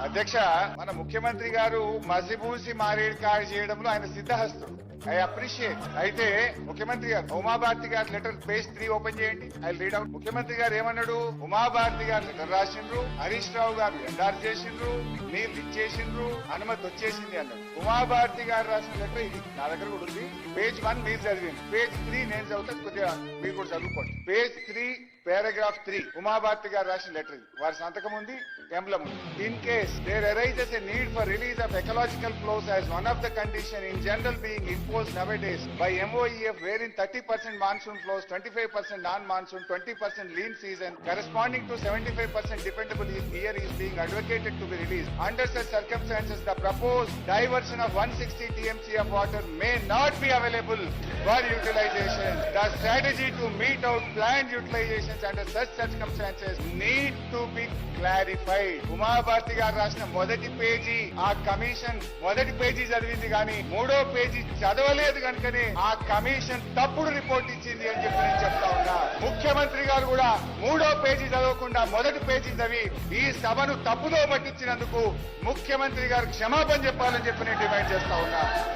అధ్యక్ష, మన ముఖ్యమంత్రి గారు మసిబూసి మారేడుకాయ చేయడంలో ఆయన సిద్ధహస్తుడు. I appreciate. అయితే ముఖ్యమంత్రి గారు ఉమాభారతి గారి లెటర్ పేజ్ 3 ఓపెన్ చేయండి. I read out. ముఖ్యమంత్రి గారు ఏమన్నాడు? ఉమాభారతి గారు లెటర్ రాసిండ్రు, హరీష్ రావు గారు ఎండార్ చేసిండ్రు, మీరు ఇచ్చేసిండ్రు, అనుమతి వచ్చేసింది అన్నాడు. ఉమాభారతి గారు రాసిన లెటర్ ఇది నా దగ్గర కూడా ఉంది. పేజ్ 1 మీరు చదివింది, పేజ్ 3 నేను చదువుతా, కొద్దిగా మీరు కూడా చదువుకోండి. పేజ్ 3 paragraph 3 ఉమాభారతి గారు రాసిన లెటర్ ఇది. వారి సంతకం ఉంది, ఎంబ్లం ఉంది. In case there arises a need for release of ecological flows as one of the condition in general being imposed nowadays by MOEF, wherein 30% monsoon flows, 25% non-monsoon, 20% lean season corresponding to 75% dependable year is being advocated to be released. Under such circumstances, the proposed diversion of 160 TMC of water may not be available for utilization. The strategy to meet out planned utilizations under such circumstances need to be clarified. Uma Bharti గారు రాసిన మొదటి page ఆ commission మొదటి page చదివింది కానీ 3వ page చదవలేదు కనుకనే ఆ కమిషన్ తప్పుడు రిపోర్ట్ ఇచ్చింది అని చెప్పి నేను చెప్తా ఉన్నా. ముఖ్యమంత్రి గారు కూడా 3వ పేజీ చదవకుండా మొదటి పేజీ చదివి ఈ సభను తప్పుదో పట్టించినందుకు ముఖ్యమంత్రి గారు క్షమాపణ చెప్పాలని చెప్పి నేను డిమాండ్ చేస్తా ఉన్నా.